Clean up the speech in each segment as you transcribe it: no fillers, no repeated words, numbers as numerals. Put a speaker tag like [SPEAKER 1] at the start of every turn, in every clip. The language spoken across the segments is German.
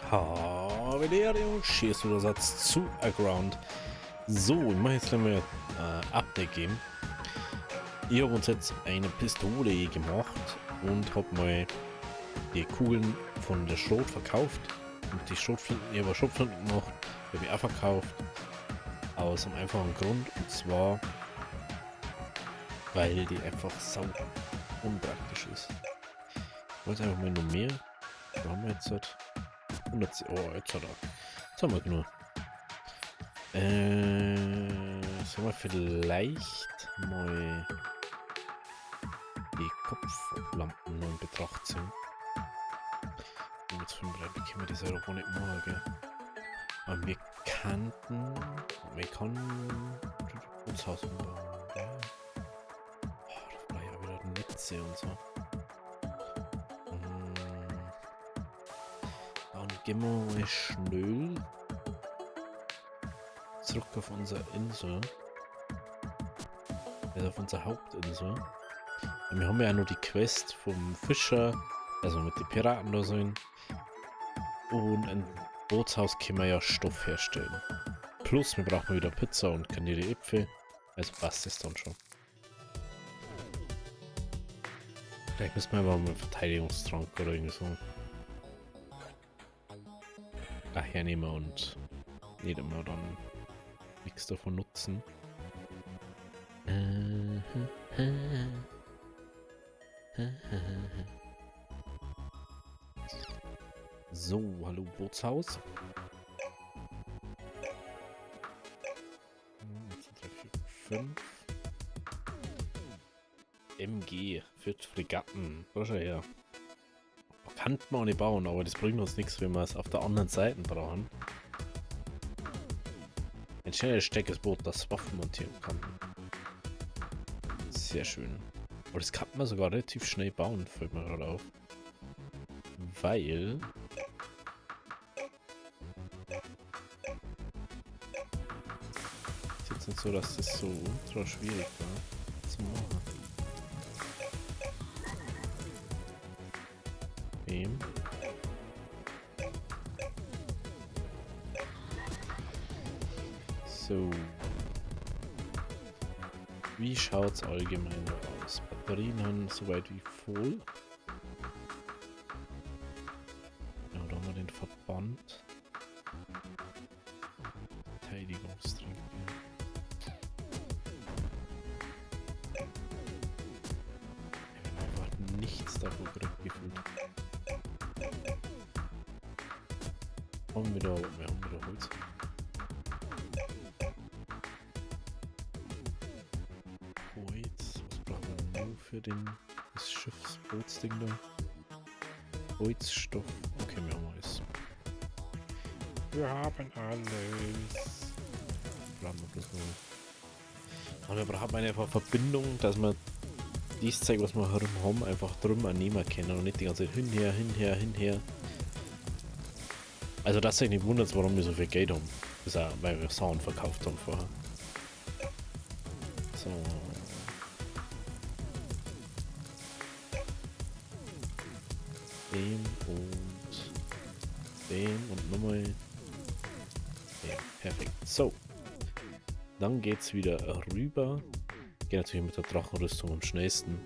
[SPEAKER 1] Hallo, schießt du Satz zu Aground. So, ich mache jetzt gleich mal ein Update geben. Ich habe uns jetzt eine Pistole gemacht und habe mal die Kugeln von der Schrot verkauft. Und die Schrotflinten, ich habe Schrotflinten gemacht, die habe ich auch verkauft. Aus einem einfachen Grund, und zwar, weil die einfach sau unpraktisch ist. Ich wollte einfach mal noch mehr. Da haben wir jetzt halt 100. Oh, jetzt hat er. Jetzt haben wir genug. Sollen wir vielleicht mal die Kopflampen noch in Betracht ziehen? Und jetzt 35 können wir das ja doch nicht machen, gell? Aber wir könnten. Wir können. Das Haus umbauen, gell? Oh, da war ja wieder Netze und so. Dann gehen wir mal schnell zurück auf unsere Insel. Also auf unsere Hauptinsel. Und wir haben ja auch noch die Quest vom Fischer, also mit den Piraten da sind. Und ein Bootshaus können wir ja Stoff herstellen. Plus, wir brauchen wieder Pizza und kandierte Äpfel. Also passt das dann schon. Vielleicht müssen wir aber mal einen Verteidigungstrank oder irgendwie so hernehmen und nicht immer dann nichts davon nutzen. So, hallo Bootshaus. 1, 2, 3, 4, 5. MG für Fregatten. Schau her. Kann man auch nicht bauen, aber das bringt uns nichts, wenn wir es auf der anderen Seite brauchen. Ein schnelles, starkes Boot, das Waffen montieren kann. Sehr schön. Aber das kann man sogar relativ schnell bauen, fällt mir gerade auf. Weil... ist jetzt nicht so, dass das so ultra schwierig war zu machen. Wem? So. Wie schaut's allgemein aus? Batterien haben soweit wie voll. Ja, da haben wir den Verband. Verteidigungstränke. Wir haben einfach nichts davon gefühlt. Wir haben wieder Holz. Holz, was brauchen wir nur für das Schiffsbootsding da? Holzstoff, okay, wir haben alles. Wir haben alles. Bleiben wir bloß noch. Und wir brauchen einfach Verbindung, dass wir dieses Zeug, was wir herum haben, einfach drüber nehmen können und nicht die ganze Zeit hinher. Also, dass ihr nicht wundert, warum wir so viel Geld haben. Das ist auch, weil wir Sound verkauft haben vorher. So. Dem und nochmal. Ja, perfekt. So. Dann geht's wieder rüber. Geht natürlich mit der Drachenrüstung am schnellsten.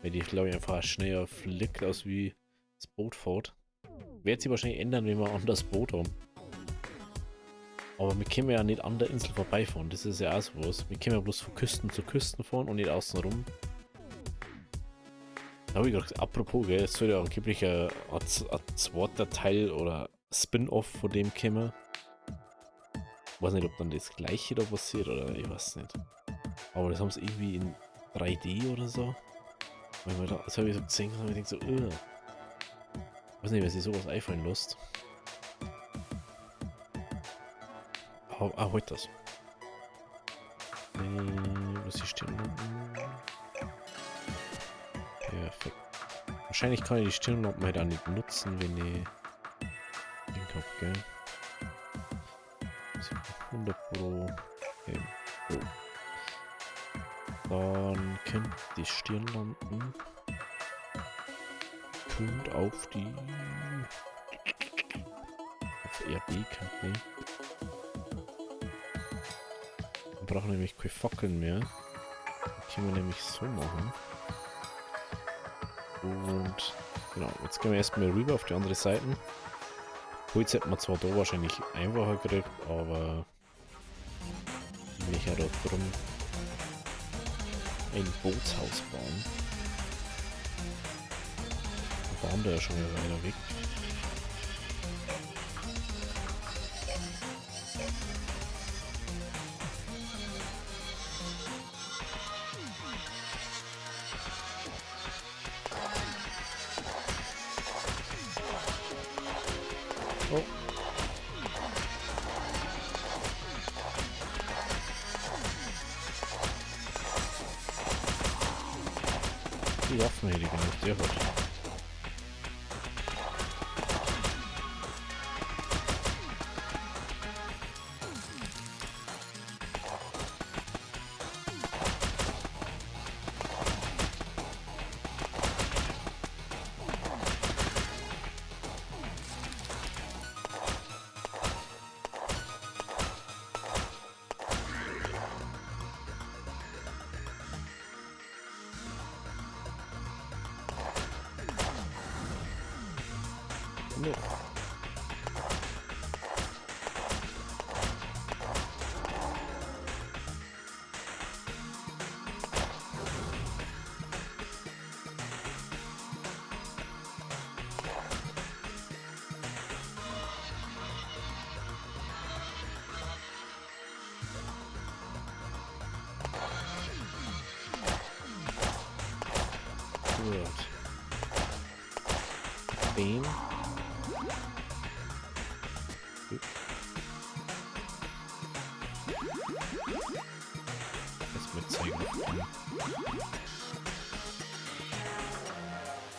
[SPEAKER 1] Weil die, glaube ich, einfach schneller fliegt aus wie das Boot fährt. Wird sich wahrscheinlich ändern, wenn wir ein anderes Boot haben. Aber wir können ja nicht an der Insel vorbeifahren. Das ist ja auch sowas. Wir können ja bloß von Küsten zu Küsten fahren und nicht außen rum. Da habe ich gedacht, apropos, gell, es soll ja angeblich ein zweiter Teil oder Spin-Off von dem kommen. Ich weiß nicht, ob dann das gleiche da passiert oder ich weiß nicht. Aber das haben sie irgendwie in 3D oder so. Weil man da, das habe ich so gesehen und ich denke so, ich weiß nicht, wer sich sowas einfallen lässt. Heute das. Was ist stehen? Perfekt. Wahrscheinlich kann ich die Stirnlampen halt auch nicht nutzen, wenn ich den Kopf, gell? 100 Pro. Okay. So. Dann könnt die Stirnlampen auf die eher B, kein B. Wir brauchen nämlich keine Fackeln mehr. Das können wir nämlich so machen. Und genau, jetzt gehen wir erstmal rüber auf die andere Seite. Holz hätten wir zwar da wahrscheinlich einfacher gekriegt, aber ich ja dort drum ein Bootshaus bauen. Wir waren da ja schon wieder weiter weg. Oh. Die Waffen hätte ich gar nicht gehört. No. Gut. Bam.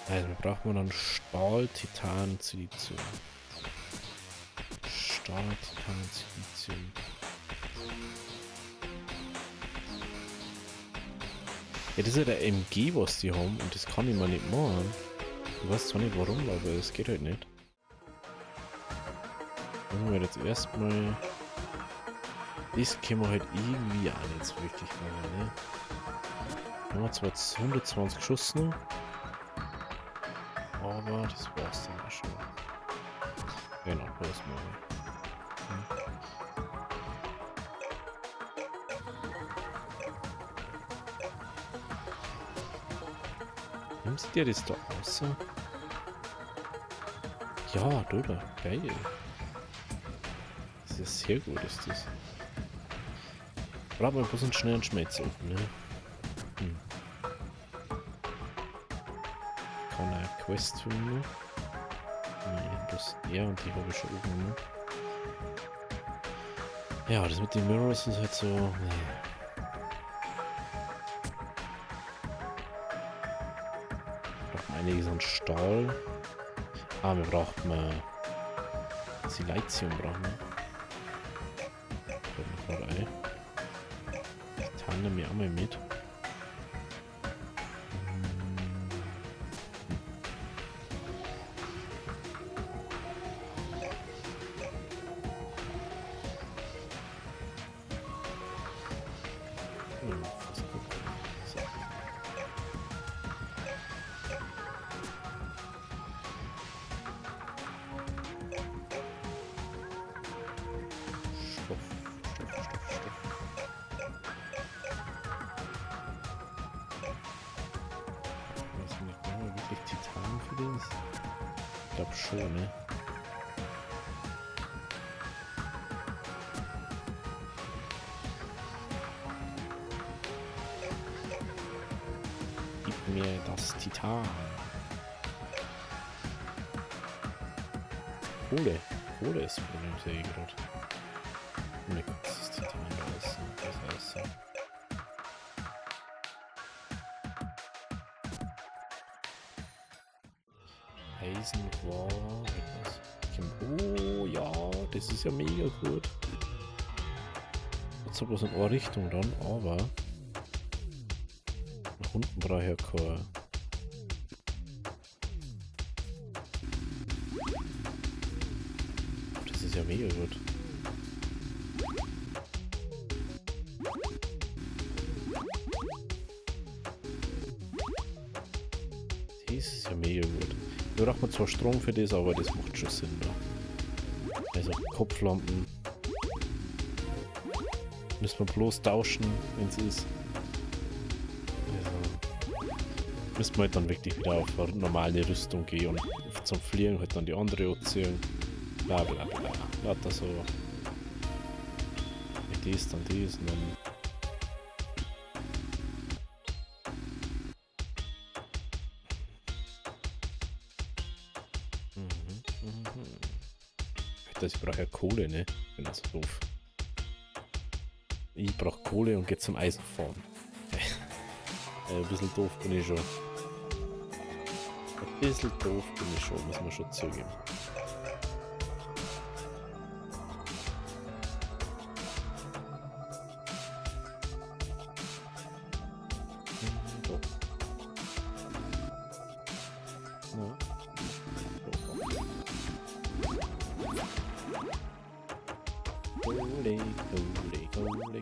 [SPEAKER 1] Also braucht man dann Stahl, Titan, Silizium. Stahl, Titan, Silizium. Ja, das ist ja der MG, was die haben, und das kann ich mal nicht machen. Ich weiß zwar nicht warum, aber es geht halt nicht. Müssen wir jetzt erstmal. Das können wir halt irgendwie auch nicht so wirklich machen, ne? Wir haben zwar jetzt 120 Schuss noch, aber das war's dann auch schon. Genau, das machen wir. Nimmst du dir das da aus? Ja, du da, geil. Das ist sehr gut, ist das. Brauchen wir bloß einen schnellen Schmelzofen, ne? Kann eine Quest tun, ne? Nee, bloß er und die habe ich schon oben, ne? Ja, das mit den Mirrors ist halt so. Nee. Brauchen einiges an Stahl. Ah, wir brauchen mal Silizium brauchen wir. Fällt mir gerade ein. Titan nehmen wir auch mal mit. Titan für das? Ich glaube schon, ne? Gib mir das Titan. Kohle. Kohle ist das Problem, sehe ich gerade. Oh mein Gott, das ist Titan da ist. Das heißt so. Eisen war etwas. Oh ja, das ist ja mega gut. Jetzt bloß in eine Richtung dann, aber nach unten brauche ich ja kein. Das ist ist ja mega gut. Das ist ja mega gut. Da braucht man zwar Strom für das, aber das macht schon Sinn. Ne? Also Kopflampen müssen wir bloß tauschen, wenn es ist. Also müssen wir halt dann wirklich wieder auf eine normale Rüstung gehen und zum Fliegen halt dann die andere anziehen. Bla bla bla. Lauter so. Mit das, dann das und dann. Das ich brauche ja Kohle, ne? Bin also doof. Ich brauche Kohle und gehe zum Eisenfahren. Ein bisschen doof bin ich schon. Ein bisschen doof bin ich schon, muss man schon zugeben.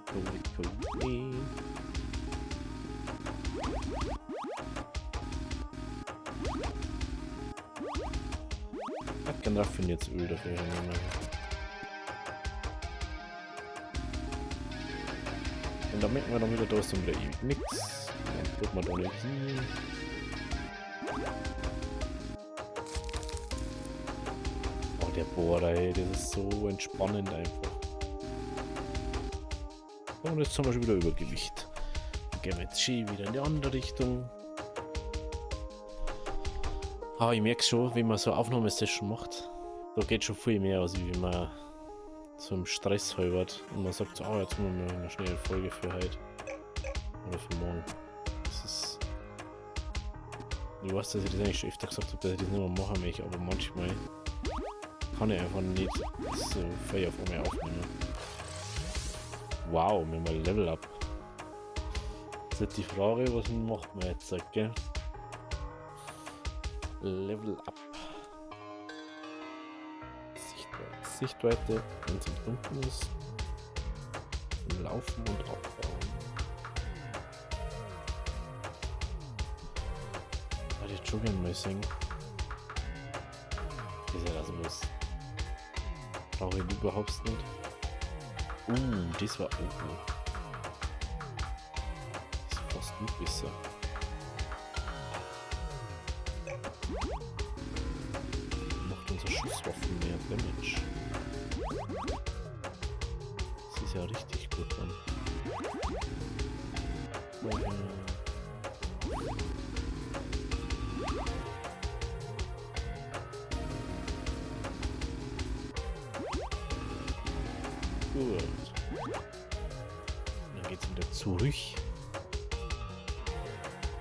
[SPEAKER 1] Kohle. Ich kann Raffinierungsöl dafür nehmen. Und dann merken wir dann wieder, da ist dann wieder ewig nix. Dann gucken wir da nicht hin. Oh, der Bohrer, ey, das ist so entspannend einfach. Und jetzt haben wir schon wieder Übergewicht. Dann gehen wir jetzt schön wieder in die andere Richtung. Aber ich merke schon, wenn man so eine Aufnahmesession macht, da geht schon viel mehr aus, wie wenn man so im Stress halbert und man sagt so, oh, jetzt machen wir eine schnelle Folge für heute. Oder für morgen. Das ist... Ich weiß, dass ich das eigentlich schon öfter gesagt habe, dass ich das nicht mehr machen möchte, aber manchmal kann ich einfach nicht so viel auf einmal aufnehmen. Wow, wir haben ein Level Up. Jetzt ist die Frage, was macht man jetzt, gell? Level Up. Sichtweite, wenn es unten ist. Laufen und aufbauen. Warte, ich schon gerne mal singen. Ist ja das was. Brauche ich überhaupt nicht. Das war okay. Das ist fast nicht besser. Macht unsere Schusswaffen mehr Damage. Das ist ja richtig gut dann. Gut. Und dann geht's wieder zurück.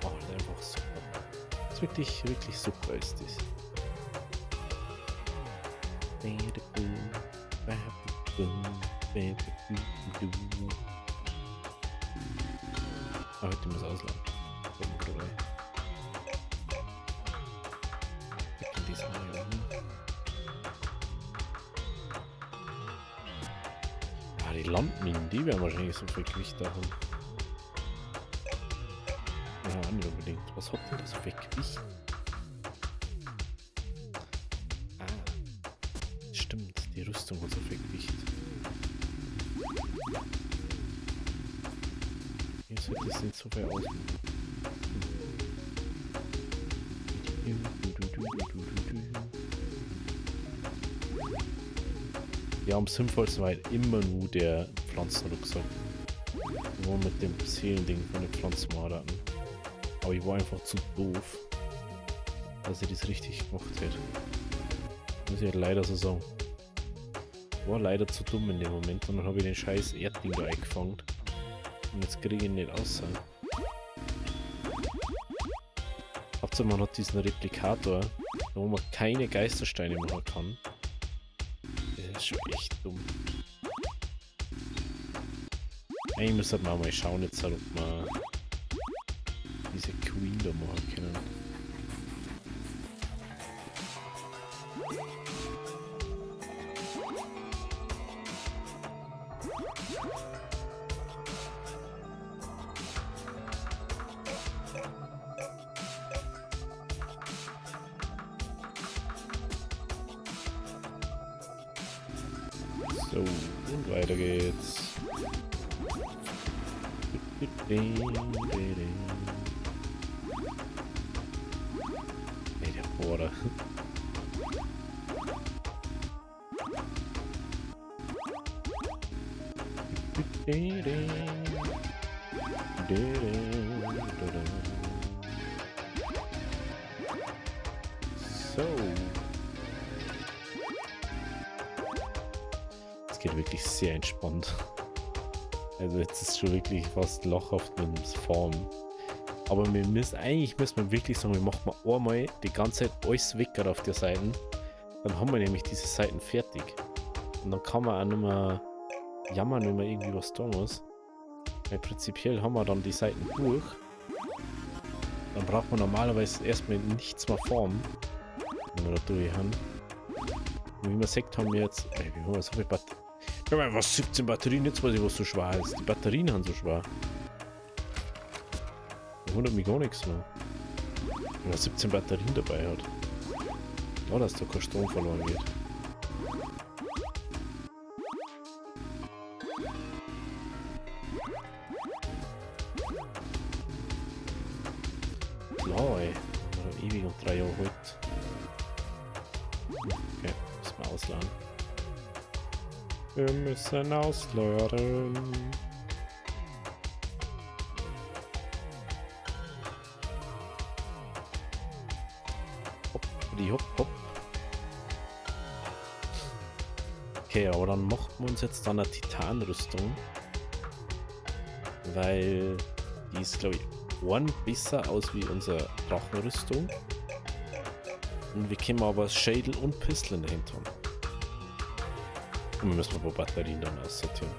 [SPEAKER 1] Oh, das ist einfach super. Das ist wirklich, wirklich super ist das. Ah, heute muss Ausland. Ah, die Landminen, die werden wahrscheinlich so viel Gewicht haben. Ja, nicht unbedingt. Was hat denn das für Gewicht? Ah, stimmt, die Rüstung hat so viel Gewicht. Hier sollte es nicht so viel ausmachen. Ja, am sinnvollsten war halt immer nur der Pflanzenrucksack. Nur mit dem Seelending von den Pflanzenmordern. Aber ich war einfach zu doof, dass ich das richtig gemacht hätte. Muss ich halt leider so sagen. Ich war leider zu dumm in dem Moment und dann habe ich den scheiß Erdding da eingefangen. Und jetzt kriege ich ihn nicht raus. Hauptsache man hat diesen Replikator, wo man keine Geistersteine machen kann. Das ist schon echt dumm. Eigentlich müsste man mal schauen jetzt, ob man diese Queen da machen können. So, und weiter geht's. Nee, der Bohrer. So. Es geht wirklich sehr entspannt. Also jetzt ist schon wirklich fast lachhaft mit dem Form. Aber wir müssen wirklich sagen, wir machen mal einmal die ganze Zeit alles weg auf der Seiten. Dann haben wir nämlich diese Seiten fertig. Und dann kann man auch nicht mehr jammern, wenn man irgendwie was tun muss. Weil prinzipiell haben wir dann die Seiten durch. Dann braucht man normalerweise erstmal nichts mehr formen. Wenn wir da durch haben. Und wie man sagt, haben wir jetzt. Ey, wie haben wir so viel Batterien? Wir haben einfach 17 Batterien, jetzt weiß ich, was so schwer ist. Die Batterien haben so schwer. Da wundert mich gar nichts mehr. Wenn er 17 Batterien dabei hat. Ja, dass da kein Strom verloren geht. Klar, ey. Oder ewig und 3 Jahre alt. Okay, müssen wir ausladen. Wir müssen ausladen. Hopp, die hopp, hopp. Okay, aber dann machen wir uns jetzt dann eine Titanrüstung. Weil die ist, glaube ich, ein besser aus wie unsere Drachenrüstung. Und wir können aber Schädel und Pistol dahinter haben. Und wir müssen ein paar Batterien dann aussortieren.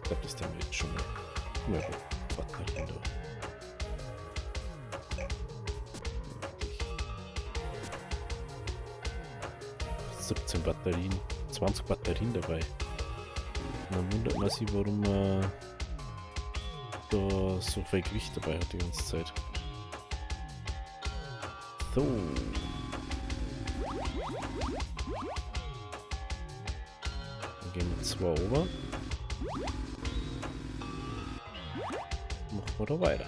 [SPEAKER 1] Ich glaube, das haben wir jetzt schon mal. Ja, Batterien da. 17 Batterien, 20 Batterien dabei. Und dann wundert man sich, warum man da so viel Gewicht dabei hat die ganze Zeit. So. Dann gehen wir 2 over. Machen wir da weiter.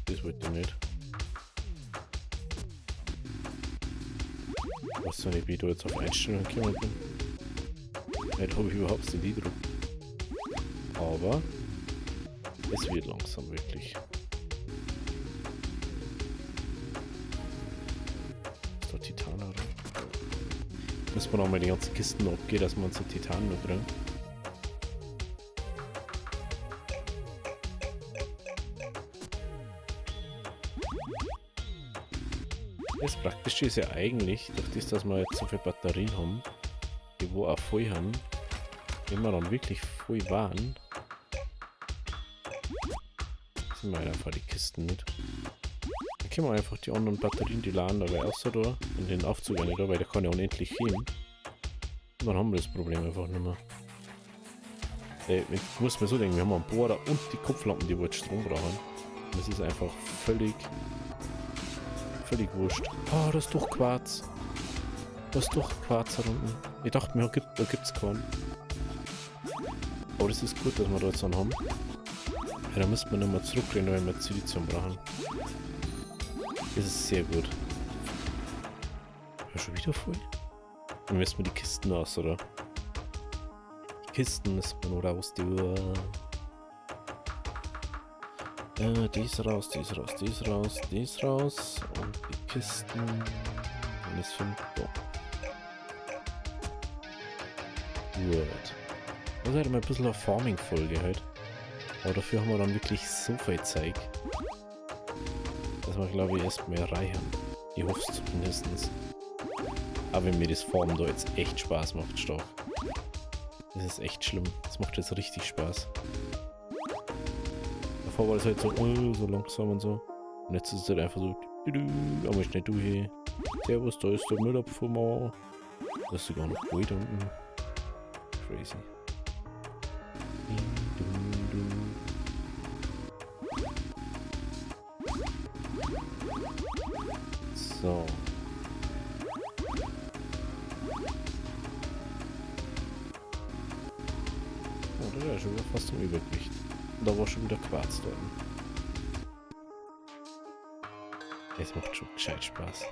[SPEAKER 1] Das wollte ich nicht. Ich weiß nicht, wie ich da jetzt auf Einstellungen gekommen bin. Nicht habe ich überhaupt nicht gedrückt. Aber es wird langsam wirklich. Ist da Titan oder? Müssen wir nochmal die ganzen Kisten abgehen, dass wir uns den Titan noch kriegen. Das Praktische ist ja eigentlich, durch das, dass wir jetzt so viele Batterien haben, die wo auch voll haben, wenn wir dann wirklich voll waren, sind wir einfach die Kisten mit. Dann können wir einfach die anderen Batterien, die laden dabei außer da, und den Aufzug nicht da, weil der kann ja unendlich heben. Und dann haben wir das Problem einfach nicht mehr. Ich muss mir so denken, wir haben einen Bohrer und die Kopflampen, die wohl Strom brauchen. Das ist einfach völlig wurscht. Oh, das ist doch Quarz. Das ist doch Quarz da unten. Ich dachte mir, da gibt's keinen. Aber das ist gut, dass wir da jetzt einen haben. Ja, da müssten wir nochmal zurückgehen, wenn wir Silizium brauchen. Das ist sehr gut. Ja, schon wieder voll? Dann müssen wir die Kisten aus, oder? Die Kisten müssen wir nur raus, dies raus, dies raus, dies raus, dies raus und die Kisten. Dann ist 5. Gut. Das ist halt mal ein bisschen eine Farming-Folge halt. Aber dafür haben wir dann wirklich so viel Zeit, dass wir, glaube ich, erst mehr reichen. Ich hoffe es zumindest. Aber wenn mir das Farmen da jetzt echt Spaß macht, stark. Das ist echt schlimm. Das macht jetzt richtig Spaß. Davor war das halt so, so langsam und so. Und jetzt ist es halt einfach so, aber schnell du hier. Servus, da ist der Müllabfuhr. Das ist sogar noch weit unten. Crazy. So. Oh, der ist schon wieder fast im Übergewicht. Da war schon wieder Quarz drin. Es macht schon gescheit Spaß.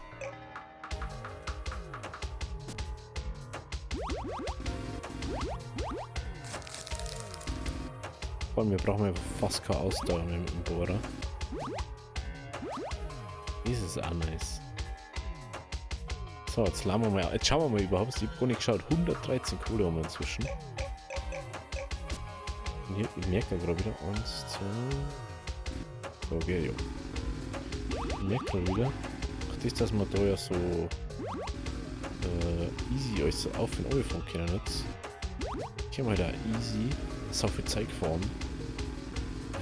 [SPEAKER 1] Vor allem, wir brauchen einfach fast keine Ausdauer mehr mit dem Bohrer. Das ist auch nice. So, jetzt laden wir mal. Jetzt schauen wir mal überhaupt. Ich habe gar nicht geschaut. 113 Kohle haben wir inzwischen. Und hier, ich merke gerade wieder. 1, 2. Okay, ja. Ich merke gerade wieder. Ach, das, dass man da ja so easy alles so auf und anfangen können jetzt. Ich habe halt da easy so viel Zeit gefahren.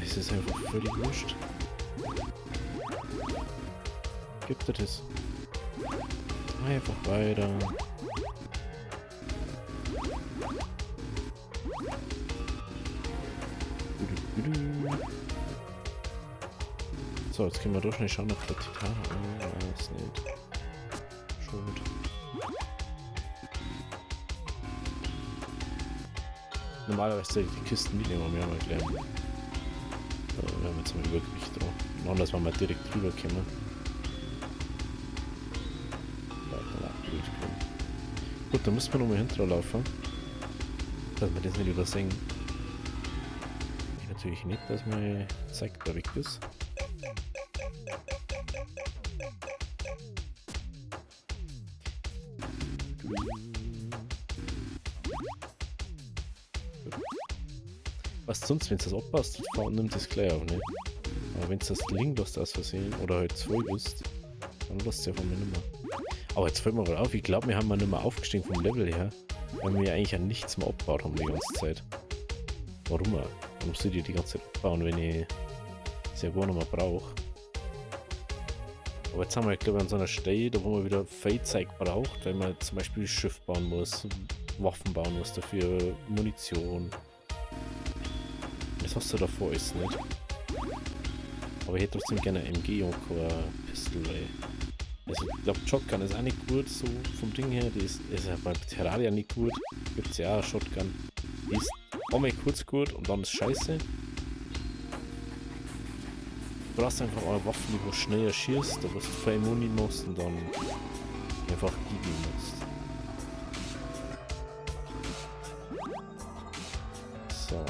[SPEAKER 1] Das ist einfach völlig wurscht. Gibt er das? Einfach weiter. So, jetzt können wir doch schnell schauen, ob der Titan ist nicht. Schuld. Normalerweise die Kisten mitnehmen wir mal gleich. Wir haben jetzt mal Übergewicht drauf. Und anders, wenn wir direkt drüber kommen. Gut, da müssen wir nochmal hinterher laufen. Dass wir das nicht übersehen. Natürlich nicht, dass mein Zeug da weg ist. Was sonst, wenn du das abpasst, nimmt das gleich auf, ne? Aber wenn du das liegen lässt aus Versehen oder halt 2 bist, dann lässt du ja von mir nicht mehr. Aber jetzt fällt mir wohl auf, ich glaube, wir haben mal nicht mehr aufgestiegen vom Level her, weil wir ja eigentlich an nichts mehr abgebaut haben die ganze Zeit. Warum auch? Warum soll ich die ganze Zeit abbauen, wenn ich es ja gar nicht mehr brauche? Aber jetzt haben wir, glaube ich, an so einer Stelle, da wo man wieder Feldzeug braucht, weil man zum Beispiel Schiff bauen muss, Waffen bauen muss dafür, Munition. Das hast du davor ist nicht. Aber ich hätte trotzdem gerne eine MG und keine Pistole. Also ich glaube Shotgun ist auch nicht gut, so vom Ding her. Die ist ja bei Terraria nicht gut. Gibt es ja auch Shotgun. Die ist einmal kurz gut und dann ist scheiße. Du brauchst einfach eine Waffe, die du schneller schießt, da was du viel Muni machst und dann einfach geben musst. So.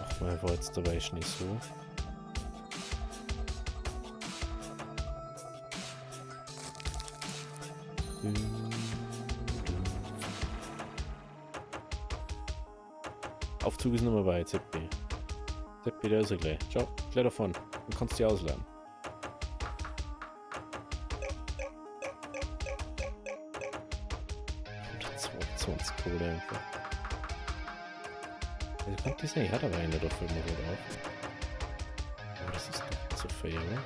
[SPEAKER 1] Machen wir einfach jetzt dabei nicht so. Aufzug ist nochmal bei ZB. ZB, der ist ja gleich. Ciao, gleich davon. Du kannst die ausladen. Und 22 Kohle einfach. Also kommt das nicht, hat aber eine dafür mal drauf. Aber das ist doch zu viel, oder?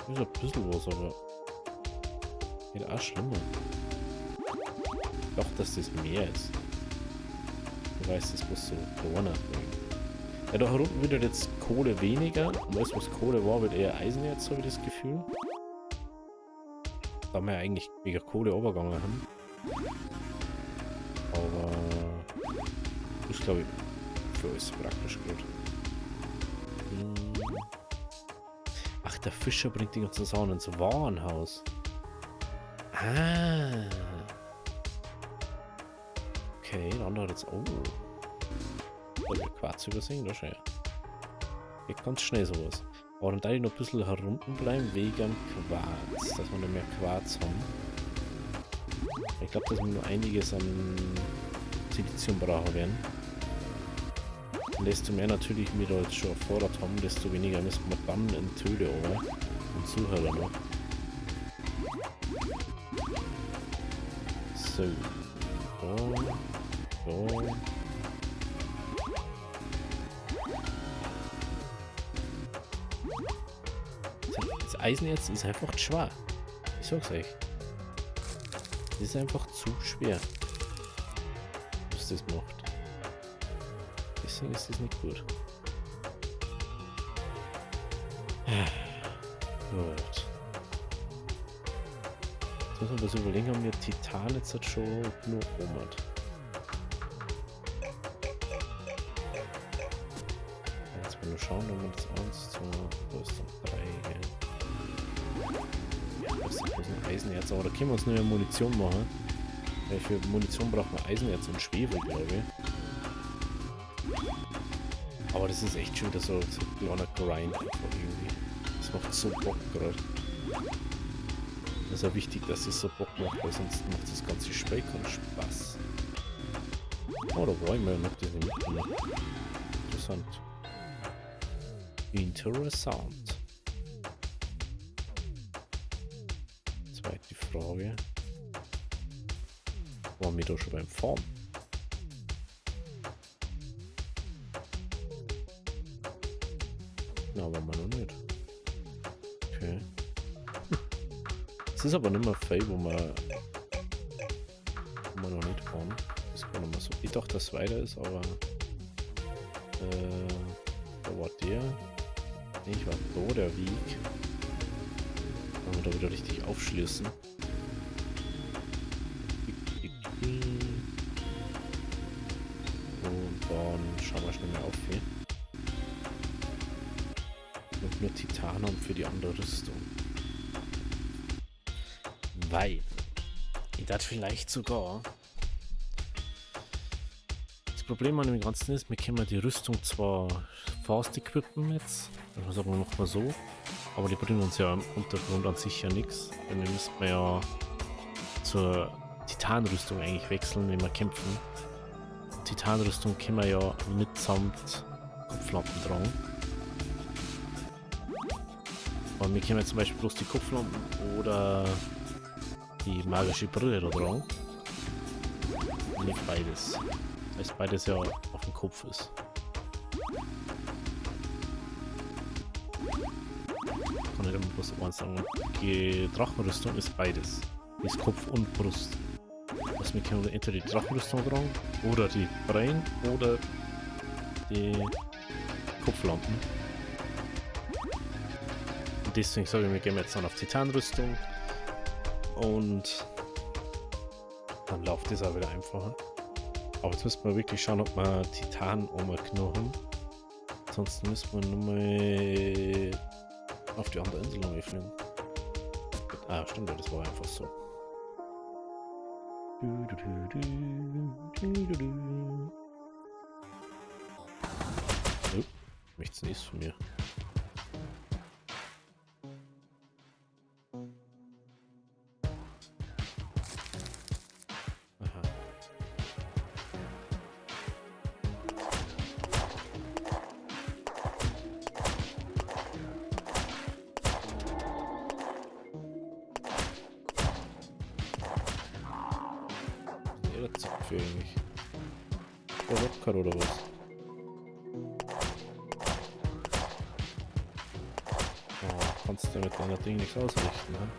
[SPEAKER 1] Ist ein bisschen was, aber geht auch schlimmer. Ich dachte, dass das mehr ist. Du weißt, das muss so Corona bringen. Ja, da unten wird jetzt Kohle weniger. Und alles, was Kohle war, wird eher Eisen jetzt, habe ich das Gefühl. Da wir ja eigentlich wegen Kohle übergegangen haben. Aber das ist, glaube ich, für uns praktisch gut. Ach, der Fischer bringt die ganzen Sachen ins Warenhaus. Ah. Okay, der andere hat jetzt... Oh. Da wird Quarz übersehen, das ist ja. Geht ganz schnell sowas. Aber dann darf ich noch ein bisschen herunten bleiben wegen Quarz. Dass wir noch mehr Quarz haben. Ich glaube, dass wir nur einiges an Silizium brauchen werden. Und desto mehr natürlich wir da jetzt schon erfordert haben, desto weniger müssen wir dann in Töle oder und Zuhörer noch. So. So. Das Eisen jetzt ist einfach schwer. Ich sag's euch. Das ist einfach zu schwer, was das macht. Deswegen ist das nicht gut. Gut. Jetzt muss man was überlegen, ob wir Titan jetzt halt schon genug rum hat. Jetzt mal nur schauen, ob wir das 1, 2, da ist dann 3, das ist ein Eisenerz, aber da können wir uns nur Munition machen. Weil für Munition braucht man Eisenerz und Schwefel, glaube ich. Aber das ist echt schon wieder so ein kleiner Grind einfach irgendwie. Das macht so Bock gerade. Das ist ja wichtig, dass es so Bock macht, weil sonst macht das ganze Spiel keinen Spaß. Oh, da war ich mal und hab das nicht mitgenommen. Interessant. Interessant. Zweite Frage. Waren wir da schon beim Fahren? Na, waren wir noch nicht. Okay. Es ist aber nicht mehr viel, wo wir noch nicht fahren. Das ist gar nicht mehr so. Ich dachte, dass es weiter ist, aber da war der. Ich war da der Weg. Wenn wir da wieder richtig aufschließen. Und dann schauen wir schnell mal auf hier. Und nur Titan haben für die andere Rüstung. Weil ich das vielleicht sogar. Das Problem an dem Ganzen ist, wir können die Rüstung zwar fast equippen jetzt, also sagen wir noch mal so, aber die bringen uns ja im Untergrund an sich ja nichts. Denn wir müssen ja zur Titanrüstung eigentlich wechseln, wenn wir kämpfen. Titanrüstung können wir ja mitsamt Kopflampen tragen. Und wir können jetzt zum Beispiel bloß die Kopflampen oder die magische Brille da tragen. Nicht beides. Weil beides ja auf dem Kopf ist. Kann ich immer bloß eins sagen. Die Drachenrüstung ist beides. Die ist Kopf und Brust. Also wir können entweder die Drachenrüstung tragen oder die Brain oder die Kopflampen. Und deswegen sage ich, wir gehen jetzt dann auf Titanrüstung und dann läuft das auch wieder einfacher. Aber jetzt müssen wir wirklich schauen, ob wir Titan umknochen. Ansonsten müssen wir nur mal auf die andere Insel fliegen. Ah, stimmt, das war einfach so. Oh, nichts Nächstes von mir. Aha. Der Zipfel eigentlich. Der Rocker oder was? Oh, kannst du mit deiner Ding nichts ausrichten, ne?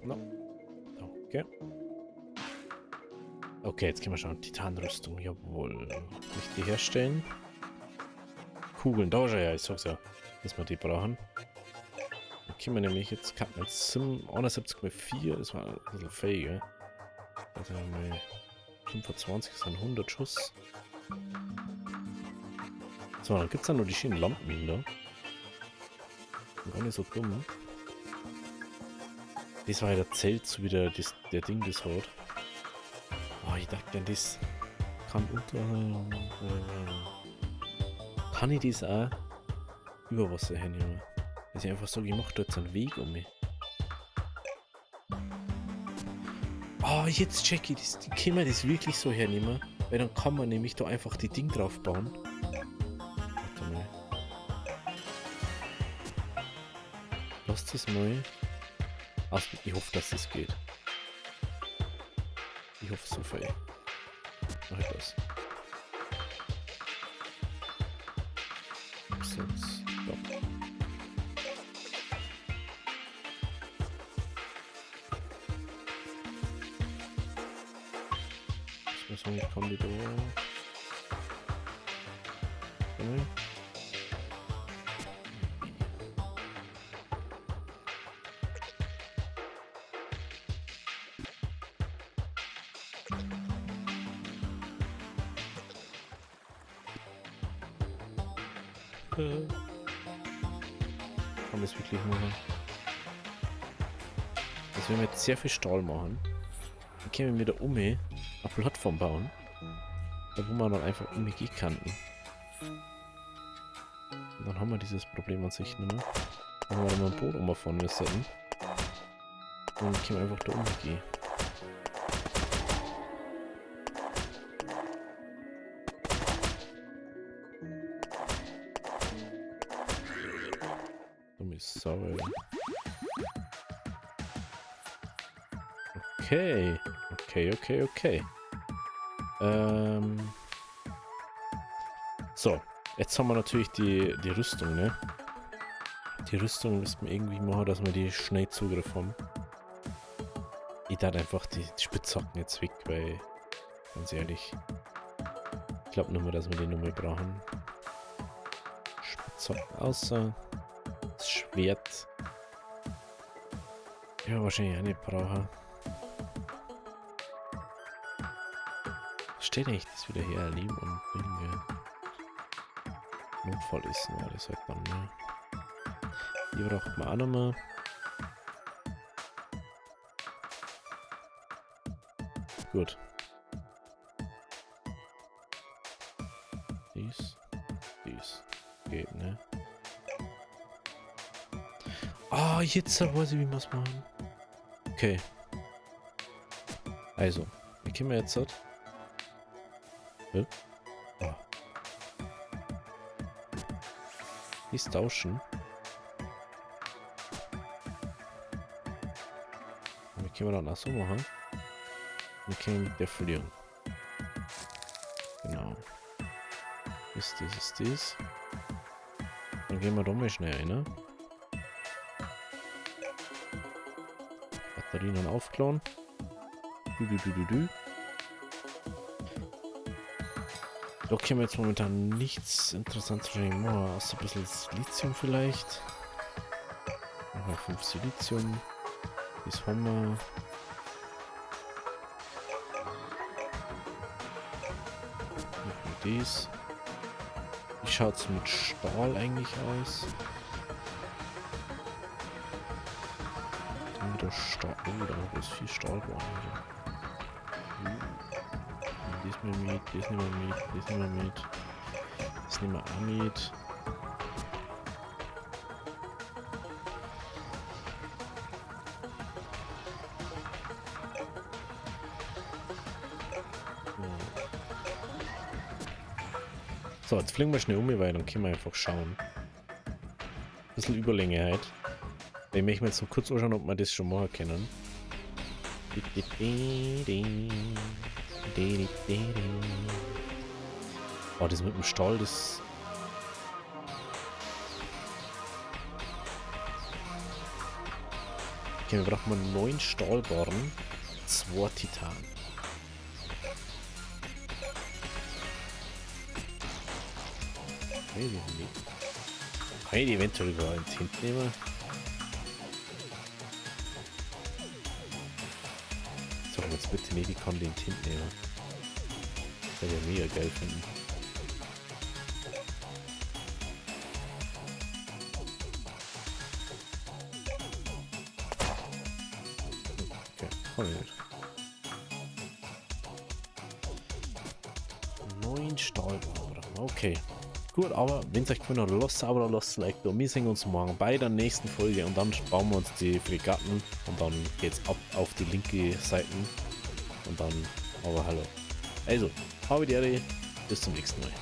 [SPEAKER 1] No. Okay. Okay, jetzt können wir schauen. Titanrüstung, jawohl. Nicht die herstellen. Kugeln, da ja, ich sag's ja. Dass wir die brauchen. Dann können wir nämlich jetzt Cut mit Sim 71,4, das war ein bisschen fähig, also mal 25 sind 100 Schuss. So, dann gibt es dann nur die schönen Lampen da. Gar nicht so dumm. Das war ja der Zelt, so wie der Ding das hat. Oh, ich dachte, das kann kann ich das auch über Wasser hinnehmen? Dass ich einfach so gemacht habe, jetzt einen Weg um mich. Oh, jetzt check ich das. Können wir das wirklich so hernehmen? Weil dann kann man nämlich da einfach die Ding drauf bauen. Warte mal. Lass das mal. Ich hoffe, dass das geht. Ich hoffe so viel. Mach ich das. Sonst. Ja. sagen, ich kann die da... Genau. Kann das wirklich machen? Das will wir jetzt sehr viel Stahl machen. Dann können wir mit der eine Plattform bauen. Da wo man dann einfach gehen kann. Und dann haben wir dieses Problem an sich nicht mehr. Dann haben wir dann mal ein Boot umfahren müssen. Und dann können wir einfach da gehen. Dumme Sau, ey. Okay. Okay. So, jetzt haben wir natürlich die Rüstung, ne? Die Rüstung müssen wir irgendwie machen, dass wir die schnell Zugriff haben. Ich dachte einfach die Spitzhacken jetzt weg, weil, ganz ehrlich, ich glaube nicht mehr, dass wir die Nummer brauchen. Spitzhacken außer das Schwert. Ja, wahrscheinlich auch nicht brauchen. Steht eigentlich das wieder her, Leben und Dinge. Notfall ist, ne? Das sagt man, ne? Hier braucht man auch nochmal. Gut. Dies. Geht, ne? Ah, jetzt weiß ich, wie wir es machen. Okay. Also, wie können wir jetzt das? Oh. Dies tauschen. Wie können wir dann auch so machen? Wir können mit der verlieren. Genau. Ist das. Dann gehen wir da mal schnell rein, ne? Batterien aufklauen. Da können wir jetzt momentan nichts Interessantes machen, außer ein bisschen Silizium vielleicht. Nochmal 5 Silizium. Das haben wir. Dies. Wie schaut es mit Stahl eigentlich aus? Dann wieder Stahl. Oh, da ist viel Stahl geworden. Das nehmen wir mit, das nehmen wir mit, das nehmen wir mit. Das nehmen wir auch mit. So, jetzt fliegen wir schnell um, weil dann können wir einfach schauen. Ein bisschen Überlänge halt. Ich möchte mir jetzt so kurz anschauen, ob wir das schon machen können. Oh, das mit dem Stahl, das... Okay, wir brauchen 9 Stahlbarren, 2 Titan. Kann ich die eventuell über einen Tint nehmen? Sag mir jetzt bitte nicht, die kann den Tint nehmen. Das wäre ja mega geil finden. Okay, kann ich nicht. 9 Stahlbarren. Okay. Gut, aber wenn es euch gefallen hat, lasst aber lasst ein Like da. Wir sehen uns morgen bei der nächsten Folge und dann bauen wir uns die Fregatten und dann geht's ab auf die linke Seite und dann aber hallo. Also, habe die Ehre, bis zum nächsten Mal.